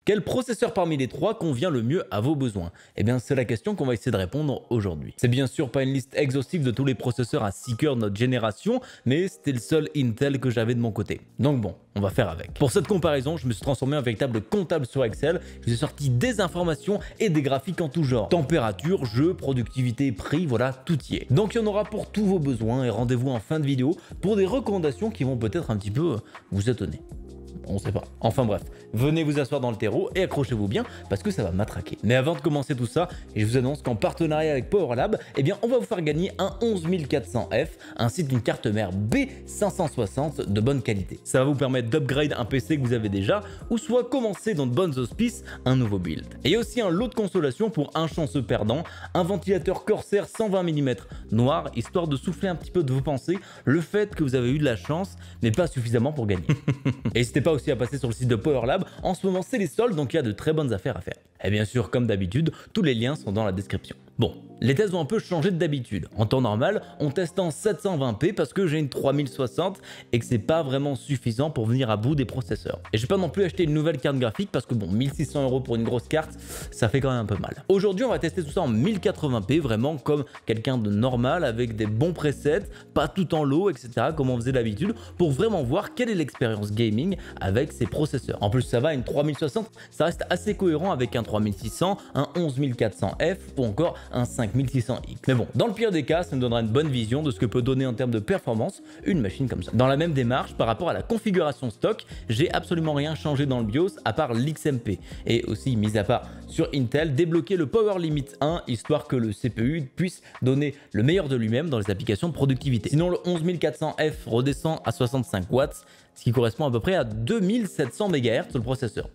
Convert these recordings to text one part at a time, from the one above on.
Quel processeur parmi les trois convient le mieux à vos besoins? Eh bien, c'est la question qu'on va essayer de répondre aujourd'hui. C'est bien sûr pas une liste exhaustive de tous les processeurs à 6 cœurs de notre génération, mais c'était le seul Intel que j'avais de mon côté. Donc bon, on va faire avec. Pour cette comparaison, je me suis transformé en véritable comptable sur Excel. Je vous ai sorti des informations et des graphiques en tout genre. Température, jeu, productivité, prix, voilà, tout y est. Donc il y en aura pour tous vos besoins et rendez-vous en fin de vidéo pour des recommandations qui vont peut-être un petit peu vous étonner. On sait pas. Enfin bref, venez vous asseoir dans le terreau et accrochez-vous bien parce que ça va matraquer. Mais avant de commencer tout ça, je vous annonce qu'en partenariat avec PowerLab, eh bien on va vous faire gagner un 11400F ainsi qu'une carte mère B560 de bonne qualité. Ça va vous permettre d'upgrade un PC que vous avez déjà ou soit commencer dans de bonnes auspices un nouveau build. Et il y a aussi un lot de consolation pour un chanceux perdant, un ventilateur Corsair 120 mm noir histoire de souffler un petit peu de vos pensées le fait que vous avez eu de la chance mais pas suffisamment pour gagner. Et n'hésitez pas aussi à passer sur le site de PowerLab, en ce moment c'est les soldes donc il y a de très bonnes affaires à faire. Et bien sûr comme d'habitude, tous les liens sont dans la description. Bon, les tests ont un peu changé d'habitude. En temps normal, on teste en 720p parce que j'ai une 3060 et que c'est pas vraiment suffisant pour venir à bout des processeurs. Et je vais pas non plus acheter une nouvelle carte graphique parce que bon, 1600 € pour une grosse carte, ça fait quand même un peu mal. Aujourd'hui, on va tester tout ça en 1080p, vraiment comme quelqu'un de normal avec des bons presets, pas tout en low, etc. comme on faisait d'habitude, pour vraiment voir quelle est l'expérience gaming avec ces processeurs. En plus, ça va, une 3060, ça reste assez cohérent avec un 3600, un 11400F ou encore un 5600X. Mais bon, dans le pire des cas, ça nous donnera une bonne vision de ce que peut donner en termes de performance une machine comme ça. Dans la même démarche, par rapport à la configuration stock, j'ai absolument rien changé dans le BIOS à part l'XMP. Et aussi, mis à part sur Intel, débloquer le Power Limit 1, histoire que le CPU puisse donner le meilleur de lui-même dans les applications de productivité. Sinon, le 11400F redescend à 65 watts, ce qui correspond à peu près à 2700 MHz sur le processeur.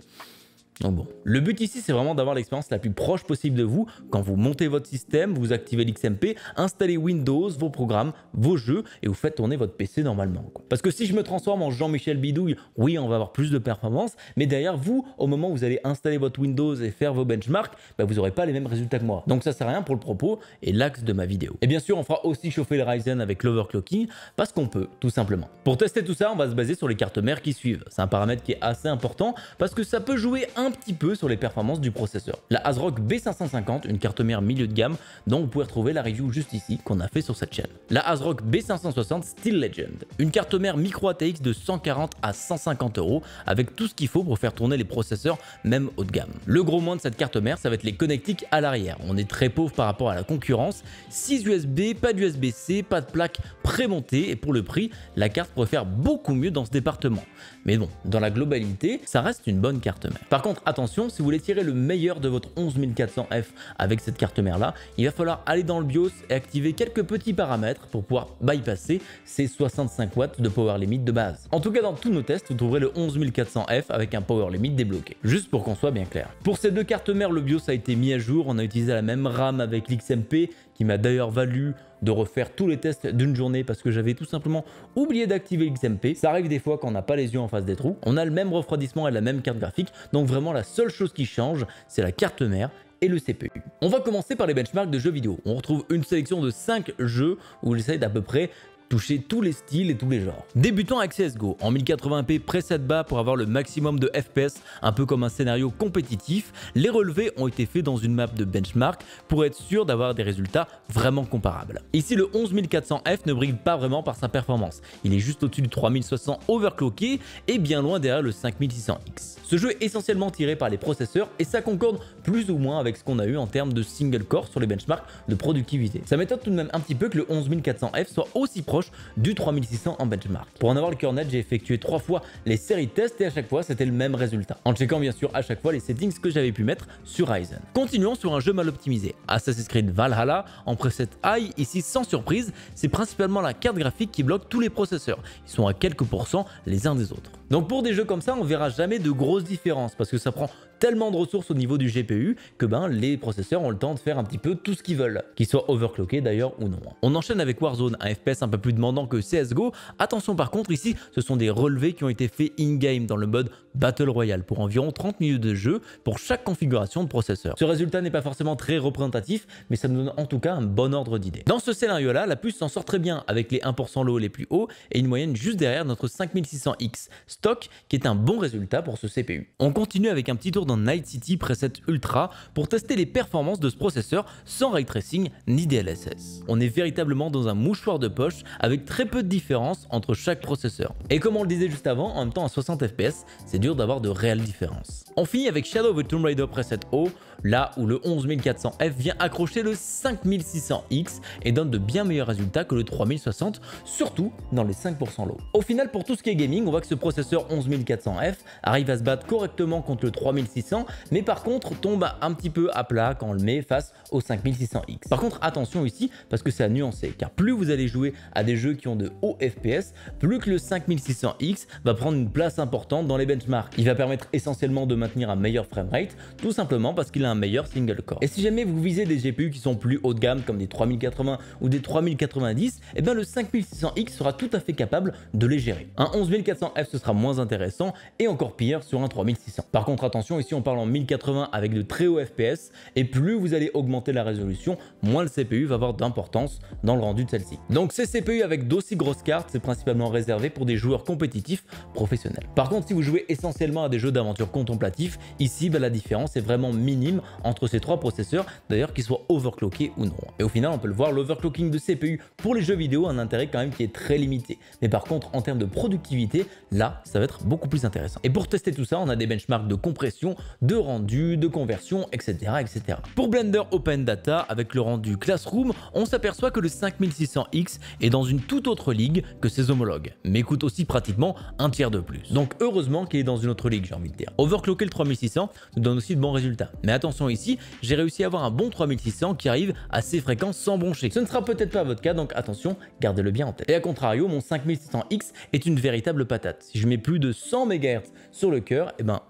Donc bon, le but ici c'est vraiment d'avoir l'expérience la plus proche possible de vous. Quand vous montez votre système, vous activez l'XMP, installez Windows, vos programmes, vos jeux et vous faites tourner votre PC normalement. Parce que si je me transforme en Jean-Michel Bidouille, oui on va avoir plus de performance, mais derrière vous, au moment où vous allez installer votre Windows et faire vos benchmarks, vous n'aurez pas les mêmes résultats que moi. Donc ça sert à rien pour le propos et l'axe de ma vidéo. Et bien sûr on fera aussi chauffer le Ryzen avec l'overclocking parce qu'on peut, tout simplement. Pour tester tout ça, on va se baser sur les cartes mères qui suivent. C'est un paramètre qui est assez important parce que ça peut jouer un petit peu sur les performances du processeur. La ASRock B550, une carte mère milieu de gamme dont vous pouvez retrouver la review juste ici qu'on a fait sur cette chaîne. La ASRock B560 Steel Legend, une carte mère micro ATX de 140 à 150 € avec tout ce qu'il faut pour faire tourner les processeurs même haut de gamme. Le gros moins de cette carte mère, ça va être les connectiques à l'arrière. On est très pauvre par rapport à la concurrence. 6 USB, pas d'USB-C, pas de plaque prémontée et pour le prix, la carte pourrait faire beaucoup mieux dans ce département. Mais bon, dans la globalité, ça reste une bonne carte mère. Par contre, attention, si vous voulez tirer le meilleur de votre 11400F avec cette carte mère là, il va falloir aller dans le BIOS et activer quelques petits paramètres pour pouvoir bypasser ces 65 watts de power limit de base. En tout cas, dans tous nos tests, vous trouverez le 11400F avec un power limit débloqué. Juste pour qu'on soit bien clair. Pour ces deux cartes mères, le BIOS a été mis à jour. On a utilisé la même RAM avec l'XMP qui m'a d'ailleurs valu de refaire tous les tests d'une journée parce que j'avais tout simplement oublié d'activer l'XMP. Ça arrive des fois quand on n'a pas les yeux en face des trous. On a le même refroidissement et la même carte graphique, donc vraiment la seule chose qui change, c'est la carte mère et le CPU. On va commencer par les benchmarks de jeux vidéo. On retrouve une sélection de 5 jeux où j'essaye d'à peu près toucher tous les styles et tous les genres. Débutons avec CSGO, en 1080p preset bas pour avoir le maximum de FPS, un peu comme un scénario compétitif. Les relevés ont été faits dans une map de benchmark pour être sûr d'avoir des résultats vraiment comparables. Ici, le 11400F ne brille pas vraiment par sa performance. Il est juste au-dessus du 3600 overclocké et bien loin derrière le 5600X. Ce jeu est essentiellement tiré par les processeurs et ça concorde plus ou moins avec ce qu'on a eu en termes de single core sur les benchmarks de productivité. Ça m'étonne tout de même un petit peu que le 11400F soit aussi proche du 3600 en benchmark. Pour en avoir le cœur net, j'ai effectué 3 fois les séries de tests et à chaque fois c'était le même résultat, en checkant bien sûr à chaque fois les settings que j'avais pu mettre sur Ryzen. Continuons sur un jeu mal optimisé, Assassin's Creed Valhalla en preset high. Ici sans surprise, c'est principalement la carte graphique qui bloque tous les processeurs, ils sont à quelques pourcents les uns des autres. Donc pour des jeux comme ça, on verra jamais de grosses différences parce que ça prend tellement de ressources au niveau du GPU que les processeurs ont le temps de faire un petit peu tout ce qu'ils veulent, qu'ils soient overclockés d'ailleurs ou non. On enchaîne avec Warzone, un FPS un peu plus plus demandant que CSGO. Attention par contre ici, ce sont des relevés qui ont été faits in-game dans le mode Battle Royale pour environ 30 minutes de jeu pour chaque configuration de processeur. Ce résultat n'est pas forcément très représentatif, mais ça nous donne en tout cas un bon ordre d'idée. Dans ce scénario-là, la puce s'en sort très bien avec les 1% low les plus hauts et une moyenne juste derrière notre 5600X stock qui est un bon résultat pour ce CPU. On continue avec un petit tour dans Night City Preset Ultra pour tester les performances de ce processeur sans ray tracing ni DLSS. On est véritablement dans un mouchoir de poche avec très peu de différence entre chaque processeur. Et comme on le disait juste avant, en même temps à 60 fps, c'est dur d'avoir de réelles différences. On finit avec Shadow of the Tomb Raider Preset Haut, là où le 11400F vient accrocher le 5600X et donne de bien meilleurs résultats que le 3060, surtout dans les 5% low. Au final, pour tout ce qui est gaming, on voit que ce processeur 11400F arrive à se battre correctement contre le 3600, mais par contre tombe un petit peu à plat quand on le met face au 5600X. Par contre, attention ici, parce que c'est à nuancer, car plus vous allez jouer à des jeux qui ont de hauts FPS, plus que le 5600X va prendre une place importante dans les benchmarks. Il va permettre essentiellement de maintenir un meilleur framerate, tout simplement parce qu'il a un meilleur single core. Et si jamais vous visez des GPU qui sont plus haut de gamme, comme des 3080 ou des 3090, et bien le 5600X sera tout à fait capable de les gérer. Un 11400F ce sera moins intéressant et encore pire sur un 3600. Par contre attention, ici on parle en 1080 avec de très hauts FPS et plus vous allez augmenter la résolution, moins le CPU va avoir d'importance dans le rendu de celle-ci. Donc ces CPU avec d'aussi grosses cartes, c'est principalement réservé pour des joueurs compétitifs professionnels. Par contre si vous jouez essentiellement à des jeux d'aventure contemplatifs, ici la différence est vraiment minime entre ces trois processeurs, d'ailleurs qu'ils soient overclockés ou non. Et au final on peut le voir, l'overclocking de CPU pour les jeux vidéo a un intérêt quand même qui est très limité. Mais par contre en termes de productivité, là ça va être beaucoup plus intéressant. Et pour tester tout ça, on a des benchmarks de compression, de rendu, de conversion, etc. etc. Pour Blender Open Data, avec le rendu Classroom, on s'aperçoit que le 5600X est dans une toute autre ligue que ses homologues, mais coûte aussi pratiquement un tiers de plus. Donc heureusement qu'il est dans une autre ligue, j'ai envie de dire. Overclocker le 3600 nous donne aussi de bons résultats. Mais attention ici, j'ai réussi à avoir un bon 3600 qui arrive à ces fréquences sans broncher. Ce ne sera peut-être pas votre cas, donc attention, gardez-le bien en tête. Et à contrario, mon 5600X est une véritable patate. Si je mets plus de 100 MHz sur le cœur, et ben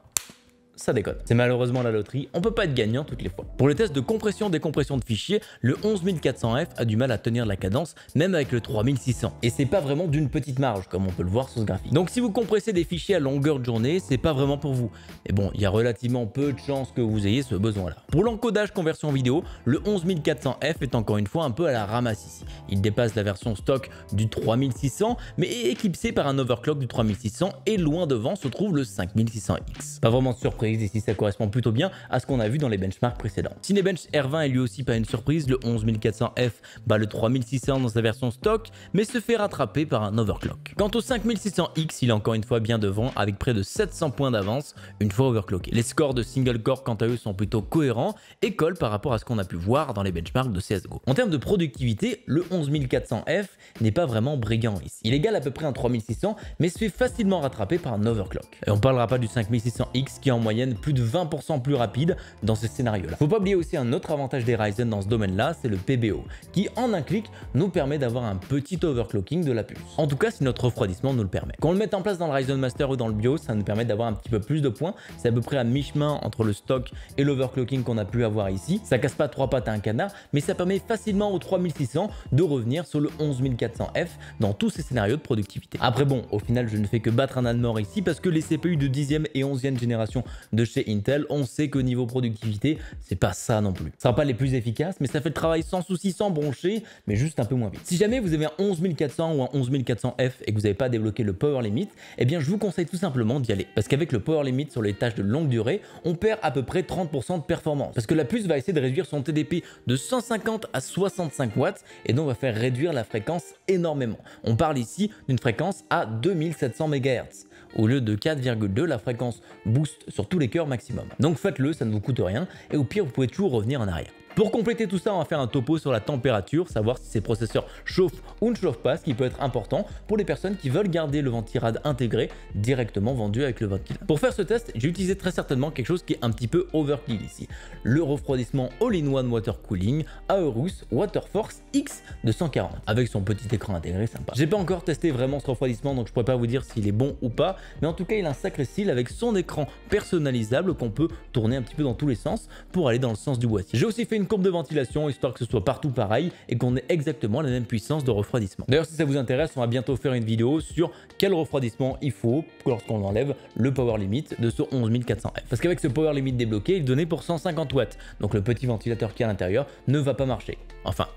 ça déconne. C'est malheureusement la loterie, on peut pas être gagnant toutes les fois. Pour les tests de compression décompression de fichiers, le 11400F a du mal à tenir la cadence même avec le 3600. Et c'est pas vraiment d'une petite marge comme on peut le voir sur ce graphique. Donc si vous compressez des fichiers à longueur de journée, c'est pas vraiment pour vous. Mais bon, il y a relativement peu de chances que vous ayez ce besoin là. Pour l'encodage conversion vidéo, le 11400F est encore une fois un peu à la ramasse ici. Il dépasse la version stock du 3600 mais est éclipsé par un overclock du 3600 et loin devant se trouve le 5600X. Pas vraiment de surprise. Ici ça correspond plutôt bien à ce qu'on a vu dans les benchmarks précédents. Cinebench R20 est lui aussi pas une surprise, le 11400F bat le 3600 dans sa version stock mais se fait rattraper par un overclock. Quant au 5600X, il est encore une fois bien devant avec près de 700 points d'avance une fois overclocké. Les scores de single core quant à eux sont plutôt cohérents et collent par rapport à ce qu'on a pu voir dans les benchmarks de CSGO. En termes de productivité, le 11400F n'est pas vraiment brillant ici. Il égale à peu près un 3600 mais se fait facilement rattraper par un overclock. Et on parlera pas du 5600X qui est en moyenne plus de 20% plus rapide dans ce scénario-là. Faut pas oublier aussi un autre avantage des Ryzen dans ce domaine-là, c'est le PBO, qui en un clic nous permet d'avoir un petit overclocking de la puce. En tout cas, si notre refroidissement nous le permet. Quand on le met en place dans le Ryzen Master ou dans le BIOS, ça nous permet d'avoir un petit peu plus de points. C'est à peu près à mi-chemin entre le stock et l'overclocking qu'on a pu avoir ici. Ça casse pas trois pattes à un canard, mais ça permet facilement au 3600 de revenir sur le 11400F dans tous ces scénarios de productivité. Après bon, au final, je ne fais que battre un âne mort ici parce que les CPU de 10e et 11e génération de chez Intel, on sait que niveau productivité, c'est pas ça non plus. Ça sera pas les plus efficaces, mais ça fait le travail sans souci, sans broncher, mais juste un peu moins vite. Si jamais vous avez un 11400 ou un 11400F et que vous n'avez pas débloqué le Power Limit, eh bien je vous conseille tout simplement d'y aller. Parce qu'avec le Power Limit sur les tâches de longue durée, on perd à peu près 30% de performance. Parce que la puce va essayer de réduire son TDP de 150 à 65 watts et donc va faire réduire la fréquence énormément. On parle ici d'une fréquence à 2700 MHz. Au lieu de 4,2, la fréquence boost sur tous les cœurs maximum. Donc faites-le, ça ne vous coûte rien, et au pire vous pouvez toujours revenir en arrière. Pour compléter tout ça, on va faire un topo sur la température, savoir si ces processeurs chauffent ou ne chauffent pas, ce qui peut être important pour les personnes qui veulent garder le ventirad intégré directement vendu avec le ventilateur. Pour faire ce test, j'ai utilisé très certainement quelque chose qui est un petit peu overkill ici. Le refroidissement All-in-One Water Cooling Aorus Waterforce X240 avec son petit écran intégré sympa. J'ai pas encore testé vraiment ce refroidissement donc je pourrais pas vous dire s'il est bon ou pas, mais en tout cas il a un sacré style avec son écran personnalisable qu'on peut tourner un petit peu dans tous les sens pour aller dans le sens du boîtier. J'ai aussi fait une courbe de ventilation histoire que ce soit partout pareil et qu'on ait exactement la même puissance de refroidissement. D'ailleurs, si ça vous intéresse, on va bientôt faire une vidéo sur quel refroidissement il faut lorsqu'on enlève le power limit de ce 11400F. Parce qu'avec ce power limit débloqué, il donnait pour 150 watts. Donc le petit ventilateur qui est à l'intérieur ne va pas marcher. Enfin,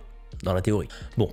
dans la théorie. Bon.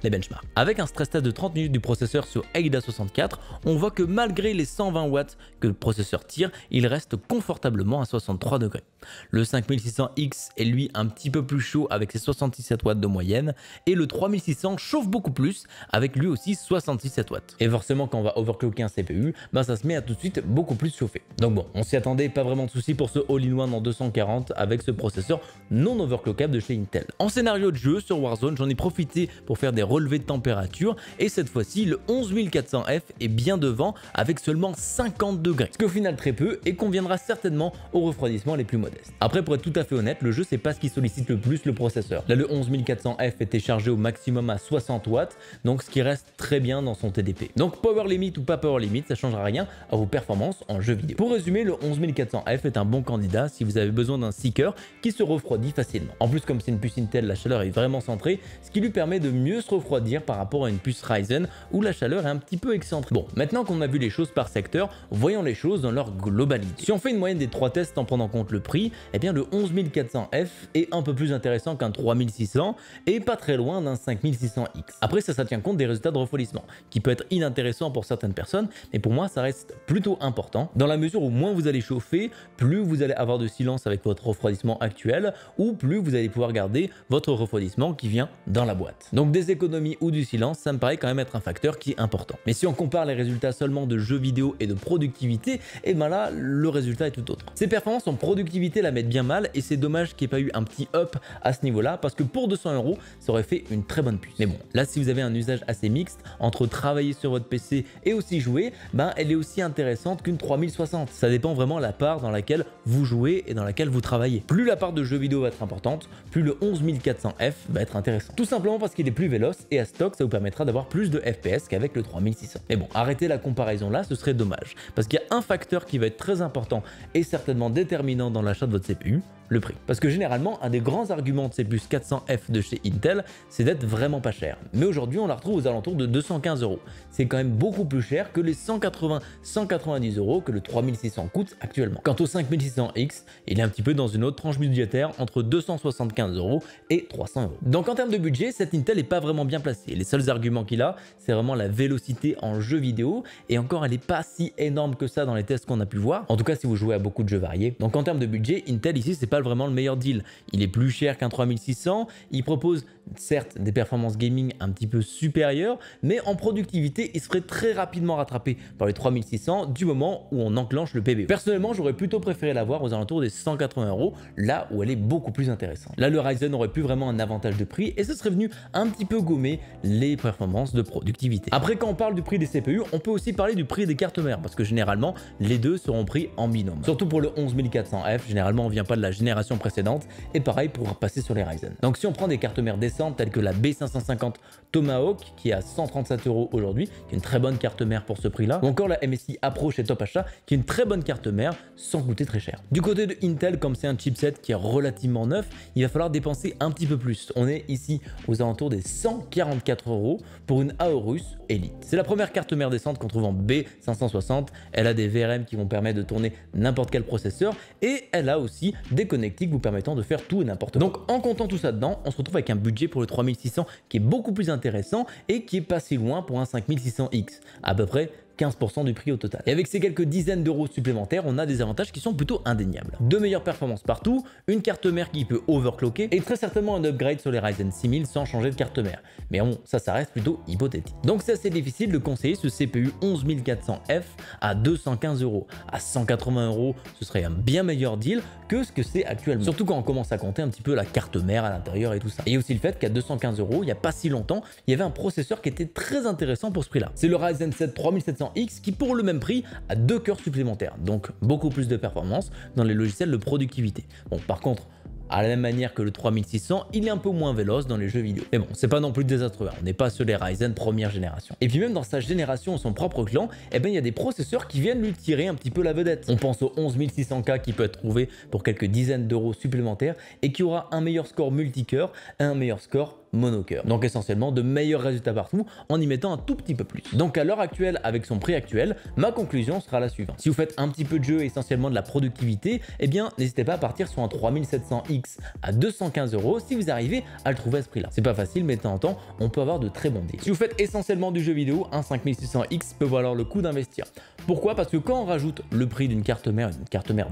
Les benchmarks. Avec un stress test de 30 minutes du processeur sur AIDA 64, on voit que malgré les 120 watts que le processeur tire, il reste confortablement à 63 degrés. Le 5600X est lui un petit peu plus chaud avec ses 67 watts de moyenne et le 3600 chauffe beaucoup plus avec lui aussi 67 watts. Et forcément quand on va overclocker un CPU, ça se met à tout de suite beaucoup plus chauffer. Donc bon, on s'y attendait, pas vraiment de soucis pour ce all-in-one en 240 avec ce processeur non overclockable de chez Intel. En scénario de jeu sur Warzone, j'en ai profité pour faire des relevés de température et cette fois-ci le 11400F est bien devant avec seulement 50 degrés, ce qui au final très peu et conviendra certainement aux refroidissements les plus modestes. Après, pour être tout à fait honnête, le jeu c'est pas ce qui sollicite le plus le processeur. Là le 11400F était chargé au maximum à 60 watts, donc ce qui reste très bien dans son TDP. Donc power limit ou pas power limit, ça changera rien à vos performances en jeu vidéo. Pour résumer, le 11400F est un bon candidat si vous avez besoin d'un seeker qui se refroidit facilement. En plus, comme c'est une puce Intel, la chaleur est vraiment centrée, ce qui lui permet de mieux se refroidir par rapport à une puce Ryzen où la chaleur est un petit peu excentrée. Bon, maintenant qu'on a vu les choses par secteur, voyons les choses dans leur globalité. Si on fait une moyenne des 3 tests en prenant en compte le prix, eh bien le 11400F est un peu plus intéressant qu'un 3600 et pas très loin d'un 5600X. Après ça tient compte des résultats de refroidissement, qui peut être inintéressant pour certaines personnes, mais pour moi ça reste plutôt important, dans la mesure où moins vous allez chauffer, plus vous allez avoir de silence avec votre refroidissement actuel, ou plus vous allez pouvoir garder votre refroidissement qui vient dans la boîte. Donc des économies ou du silence, ça me paraît quand même être un facteur qui est important. Mais si on compare les résultats seulement de jeux vidéo et de productivité, et ben là, le résultat est tout autre. Ces performances en productivité la mettent bien mal et c'est dommage qu'il n'y ait pas eu un petit up à ce niveau-là parce que pour 200 €, ça aurait fait une très bonne puce. Mais bon, là, si vous avez un usage assez mixte entre travailler sur votre PC et aussi jouer, elle est aussi intéressante qu'une 3060. Ça dépend vraiment de la part dans laquelle vous jouez et dans laquelle vous travaillez. Plus la part de jeux vidéo va être importante, plus le 11400F va être intéressant. Tout simplement parce qu'il est plus véloce et à stock, ça vous permettra d'avoir plus de FPS qu'avec le 3600. Mais bon, arrêtez la comparaison là, ce serait dommage. Parce qu'il y a un facteur qui va être très important et certainement déterminant dans l'achat de votre CPU, le prix. Parce que généralement, un des grands arguments de ces puces 400F de chez Intel, c'est d'être vraiment pas cher. Mais aujourd'hui, on la retrouve aux alentours de 215 €. C'est quand même beaucoup plus cher que les 180-190 € que le 3600 coûte actuellement. Quant au 5600X, il est un petit peu dans une autre tranche budgétaire entre 275 € et 300 €. Donc en termes de budget, cet Intel n'est pas vraiment bien placé. Les seuls arguments qu'il a, c'est vraiment la vélocité en jeu vidéo et encore, elle n'est pas si énorme que ça dans les tests qu'on a pu voir. En tout cas, si vous jouez à beaucoup de jeux variés. Donc en termes de budget, Intel ici, c'est pas vraiment le meilleur deal. Il est plus cher qu'un 3600, il propose certes des performances gaming un petit peu supérieures, mais en productivité, il serait très rapidement rattrapé par les 3600 du moment où on enclenche le PBE. Personnellement, j'aurais plutôt préféré l'avoir aux alentours des 180 €, là où elle est beaucoup plus intéressante. Là, le Ryzen aurait pu vraiment un avantage de prix et ce serait venu un petit peu gommer les performances de productivité. Après, quand on parle du prix des CPU, on peut aussi parler du prix des cartes mères, parce que généralement, les deux seront pris en binôme. Surtout pour le 11400F, généralement, on vient pas de la génération précédente, et pareil pour passer sur les Ryzen. Donc si on prend des cartes mères décentes telles que la B550 Tomahawk qui est à 137 € aujourd'hui, qui est une très bonne carte mère pour ce prix-là, ou encore la MSI Apro chez Top Achat qui est une très bonne carte mère sans coûter très cher. Du côté de Intel, comme c'est un chipset qui est relativement neuf, il va falloir dépenser un petit peu plus. On est ici aux alentours des 144 € pour une Aorus Elite. C'est la première carte mère décente qu'on trouve en B560. Elle a des VRM qui vont permettre de tourner n'importe quel processeur et elle a aussi des connectiques vous permettant de faire tout et n'importe quoi. Donc en comptant tout ça dedans, on se retrouve avec un budget pour le 3600 qui est beaucoup plus intéressant et qui est pas si loin pour un 5600X, à peu près 15% du prix au total. Et avec ces quelques dizaines d'euros supplémentaires, on a des avantages qui sont plutôt indéniables. De meilleures performances partout, une carte mère qui peut overclocker et très certainement un upgrade sur les Ryzen 6000 sans changer de carte mère. Mais bon, ça reste plutôt hypothétique. Donc c'est assez difficile de conseiller ce CPU 11400F à 215 €. À 180 €, ce serait un bien meilleur deal que ce que c'est actuellement. Surtout quand on commence à compter un petit peu la carte mère à l'intérieur et tout ça. Et aussi le fait qu'à 215 €, il n'y a pas si longtemps, il y avait un processeur qui était très intéressant pour ce prix-là. C'est le Ryzen 7 3700X qui pour le même prix a 2 cœurs supplémentaires, donc beaucoup plus de performance dans les logiciels de productivité. Bon, par contre, À la même manière que le 3600, il est un peu moins véloce dans les jeux vidéo. Mais bon, c'est pas non plus désastreux, on n'est pas sur les Ryzen première génération. Et puis même dans sa génération ou son propre clan, eh ben il y a des processeurs qui viennent lui tirer un petit peu la vedette. On pense au 11600K qui peut être trouvé pour quelques dizaines d'euros supplémentaires et qui aura un meilleur score multicœur et un meilleur score monocœur. Donc essentiellement de meilleurs résultats partout en y mettant un tout petit peu plus. Donc à l'heure actuelle, avec son prix actuel, ma conclusion sera la suivante. Si vous faites un petit peu de jeu et essentiellement de la productivité, eh bien n'hésitez pas à partir sur un 3700X à 215 euros si vous arrivez à le trouver à ce prix là. C'est pas facile mais de temps en temps on peut avoir de très bons deals. Si vous faites essentiellement du jeu vidéo, un 5600X peut valoir le coup d'investir. Pourquoi? Parce que quand on rajoute le prix d'une carte mère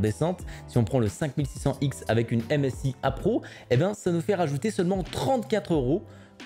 décente, si on prend le 5600X avec une MSI A Pro, eh bien ça nous fait rajouter seulement 34 euros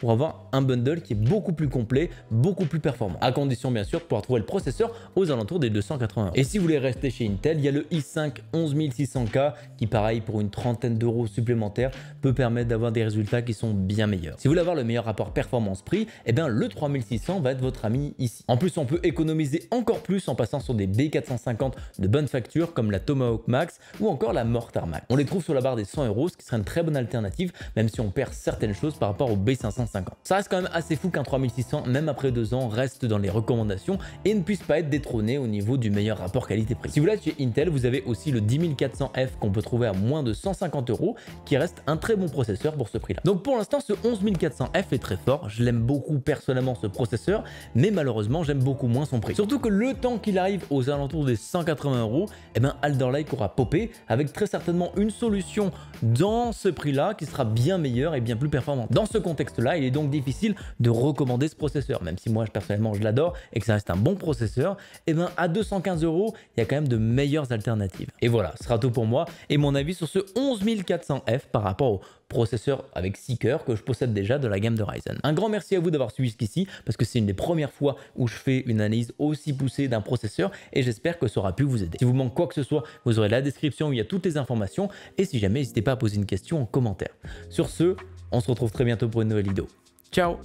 pour avoir un bundle qui est beaucoup plus complet, beaucoup plus performant. À condition bien sûr de pouvoir trouver le processeur aux alentours des 280 €. Et si vous voulez rester chez Intel, il y a le i5 11600K qui pareil pour une trentaine d'euros supplémentaires peut permettre d'avoir des résultats qui sont bien meilleurs. Si vous voulez avoir le meilleur rapport performance-prix, eh bien le 3600 va être votre ami ici. En plus on peut économiser encore plus en passant sur des B450 de bonne facture comme la Tomahawk Max ou encore la Mortar Max. On les trouve sur la barre des 100 €, ce qui serait une très bonne alternative même si on perd certaines choses par rapport au B550. Ça reste quand même assez fou qu'un 3600, même après 2 ans, reste dans les recommandations et ne puisse pas être détrôné au niveau du meilleur rapport qualité-prix. Si vous l'êtes chez Intel, vous avez aussi le 10400F qu'on peut trouver à moins de 150 € qui reste un très bon processeur pour ce prix-là. Donc pour l'instant, ce 11400F est très fort. Je l'aime beaucoup personnellement ce processeur, mais malheureusement, j'aime beaucoup moins son prix. Surtout que le temps qu'il arrive aux alentours des 180 €, eh ben Alder Lake aura popé avec très certainement une solution dans ce prix-là qui sera bien meilleure et bien plus performante. Dans ce contexte-là, il est donc difficile de recommander ce processeur, même si moi personnellement je l'adore et que ça reste un bon processeur. Et bien à 215 €, il y a quand même de meilleures alternatives. Et voilà, ce sera tout pour moi et mon avis sur ce 11400F par rapport au processeur avec 6 cœurs que je possède déjà de la gamme de Ryzen. Un grand merci à vous d'avoir suivi jusqu'ici parce que c'est une des premières fois où je fais une analyse aussi poussée d'un processeur et j'espère que ça aura pu vous aider. Si vous manque quoi que ce soit, vous aurez la description où il y a toutes les informations et si jamais, n'hésitez pas à poser une question en commentaire. Sur ce, on se retrouve très bientôt pour une nouvelle vidéo. Ciao!